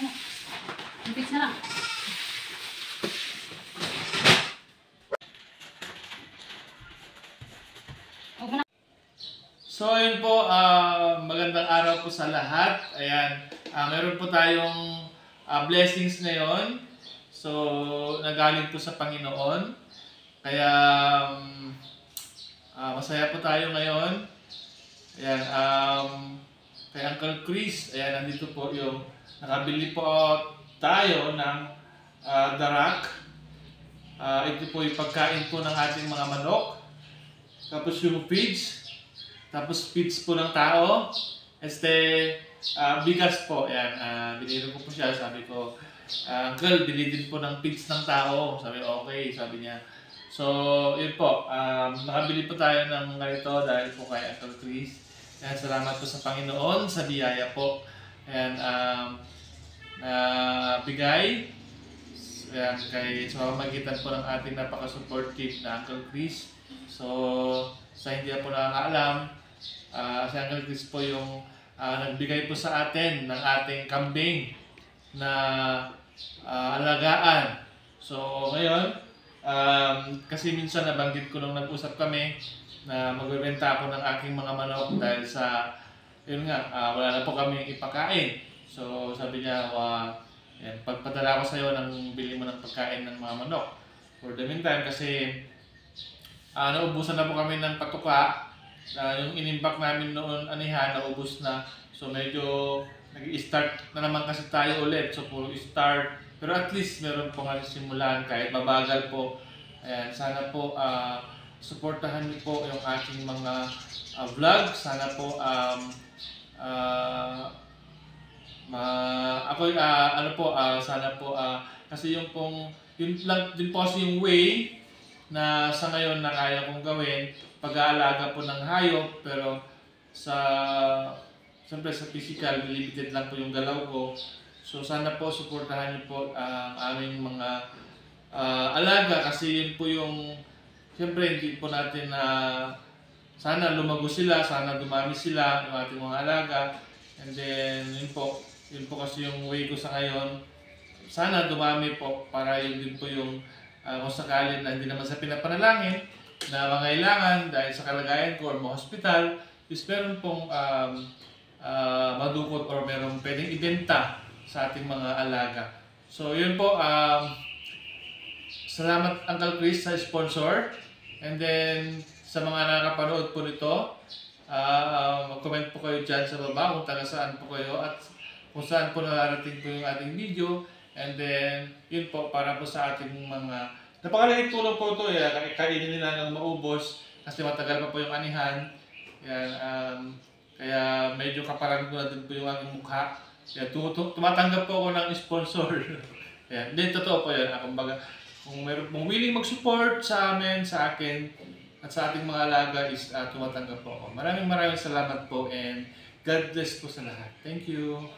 Impits na lang. So ayun po, magandang araw po sa lahat. Ayan, meron po tayong blessings ngayon. So nagaling po sa Panginoon. Kaya masaya po tayo ngayon. Ayan, kay Uncle Chris, ayan, nandito po yung nakabili po tayo ng darak. Ito po yung pagkain po ng ating mga manok. Tapos yung feeds. Tapos feeds po ng tao. Bigas po. Ayan, binili ko po siya. Sabi ko, Uncle, bili din po ng feeds ng tao. Sabi, okay. Sabi niya. So, yun po. Nakabili po tayo ng ganito dahil po kay Uncle Chris. Ayan, salamat po sa Panginoon sa biyaya po. Ayan, bigay. Ayan, sa pamamagitan po ng ating napaka-supportive na Uncle Chris. So, sa hindi na po nakakaalam, si Uncle Chris po yung nagbigay po sa atin ng ating kambing na alagaan. So ngayon, kasi minsan nabanggit ko nung nag-usap kami na magbebenta ako ng aking mga manok dahil sa, yun nga, wala na po kami ipakain. So sabi niya, pagpadala ko sa iyo ng bili mo ng pagkain ng mga manok. For the meantime, kasi naubusan na po kami ng patuka. Yung inimbak namin noon anihan, naubos na. So medyo nag-i-start na naman kasi tayo ulit. So puro start. Pero at least meron po nga simulan kahit mabagal po. Ayan, sana po suportahan niyo po yung aking mga vlog. Sana po sana po kasi yung pong yun lang din po kasi yung way na sa ngayon na kaya kong gawin, pag-aalaga po ng hayop, pero siyempre sa physical, limited lang po yung galaw ko. So sana po suportahan niyo po ang aming mga alaga kasi yun po yung, siyempre hindi po natin sana lumago sila, sana dumami sila, yung ating mga alaga. And then yun po kasi yung way ko sa ngayon, sana dumami po para yun din po yung kung sakali na hindi naman sa pinapanalangin na mangailangan dahil sa kalagayan ko or ma-hospital, is meron pong madukot or meron pwedeng ibenta sa ating mga alaga. So yun po, salamat Uncle Chris sa sponsor. And then sa mga nakapanood po nito, mag-comment po kayo dyan sa baba kung taga saan po kayo at kung saan po nararating po yung ating video. And then, yun po, para po sa ating mga napakalaking tulong po ito. Kainin nila ng maubos kasi matagal pa po yung anihan. Yan, kaya medyo kaparang na din po yung aking mukha. Yan, tumatanggap po ako ng sponsor. Yan, hindi, totoo po yan. Kung meron pong willing mag-support sa amin, sa akin, at sa ating mga alaga is tumatanggap po ako. Maraming salamat po and God bless po sa lahat. Thank you.